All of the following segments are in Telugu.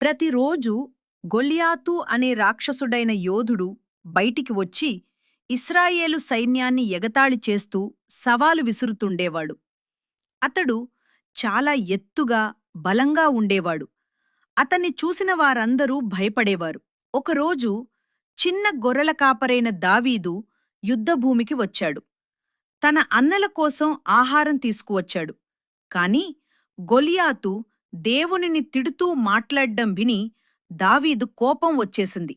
ప్రతిరోజు గొల్యాతు అనే రాక్షసుడైన యోధుడు బయటికి వచ్చి ఇస్రాయేలు సైన్యాన్ని ఎగతాళి చేస్తూ సవాలు విసురుతుండేవాడు. అతడు చాలా ఎత్తుగా, బలంగా ఉండేవాడు. అతన్ని చూసిన వారందరూ భయపడేవారు. ఒకరోజు చిన్న గొర్రెల కాపరైన దావీదు యుద్ధభూమికి వచ్చాడు. తన అన్నల కోసం ఆహారం తీసుకువచ్చాడు. కాని గొలియాతు దేవునిని తిడుతూ మాట్లాడ్డం విని దావీదు కోపం వచ్చేసింది.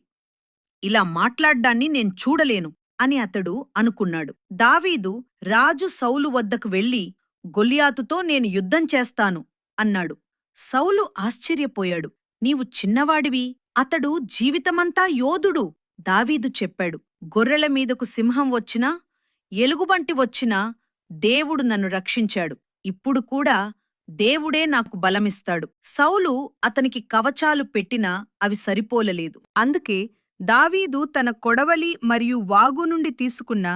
ఇలా మాట్లాడ్డాన్ని నేను చూడలేను అని అతడు అనుకున్నాడు. దావీదు రాజు సౌలు వద్దకు వెళ్లి గొలియాతుతో నేను యుద్ధం చేస్తాను అన్నాడు. సౌలు ఆశ్చర్యపోయాడు. నీవు చిన్నవాడివి, అతడు జీవితమంతా యోధుడు. దావీదు చెప్పాడు, గొర్రెల మీదకు సింహం వచ్చినా, ఎలుగుబంటి వచ్చినా దేవుడు నన్ను రక్షించాడు. ఇప్పుడు కూడా దేవుడే నాకు బలమిస్తాడు. సౌలు అతనికి కవచాలు పెట్టినా అవి సరిపోలలేదు. అందుకే దావీదు తన కొడవలి మరియు వాగు నుండి తీసుకున్న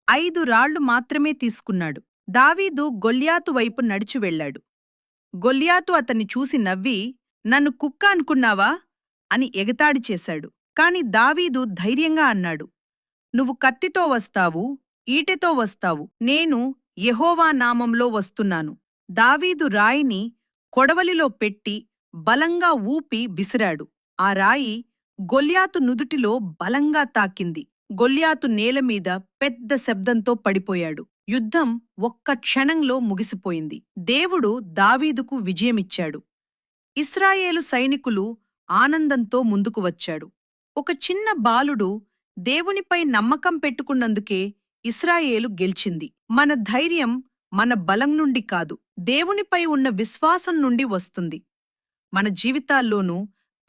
5 రాళ్లు మాత్రమే తీసుకున్నాడు. దావీదు గొల్యాతు వైపు నడిచి వెళ్లాడు. గొల్యాతు అతన్ని చూసి నవ్వి, నన్ను కుక్క అనుకున్నావా అని ఎగతాళి చేశాడు. కాని దావీదు ధైర్యంగా అన్నాడు, నువ్వు కత్తితో వస్తావు, ఈటెతో వస్తావు, నేను యెహోవా నామంలో వస్తున్నాను. దావీదు రాయిని కొడవలిలో పెట్టి బలంగా ఊపి విసిరాడు. ఆ రాయి గొల్యాతు నుదుటిలో బలంగా తాకింది. గొల్యాతు నేలమీద పెద్ద శబ్దంతో పడిపోయాడు. యుద్ధం ఒక్క క్షణంలో ముగిసిపోయింది. దేవుడు దావీదుకు విజయమిచ్చాడు. ఇశ్రాయేలు సైనికులు ఆనందంతో ముందుకు వచ్చాడు. ఒక చిన్న బాలుడు దేవునిపై నమ్మకం పెట్టుకున్నందుకే ఇశ్రాయేలు గెలిచింది. మన ధైర్యం మన బలం నుండి కాదు, దేవునిపై ఉన్న విశ్వాసం నుండి వస్తుంది. మన జీవితాల్లోనూ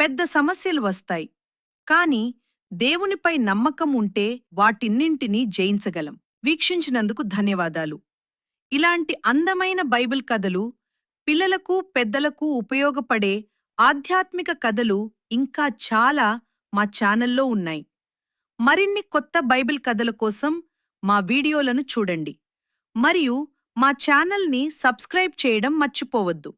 పెద్ద సమస్యలు వస్తాయి, కాని దేవునిపై నమ్మకం ఉంటే వాటిన్నింటినీ జయించగలం. వీక్షించినందుకు ధన్యవాదాలు. ఇలాంటి అందమైన బైబిల్ కథలు, పిల్లలకు పెద్దలకు ఉపయోగపడే ఆధ్యాత్మిక కథలు ఇంకా చాలా మా ఛానల్లో ఉన్నాయి. మరిన్ని కొత్త బైబిల్ కథల కోసం మా వీడియోలను చూడండి మరియు మా ఛానల్ని సబ్స్క్రైబ్ చేయడం మర్చిపోవద్దు.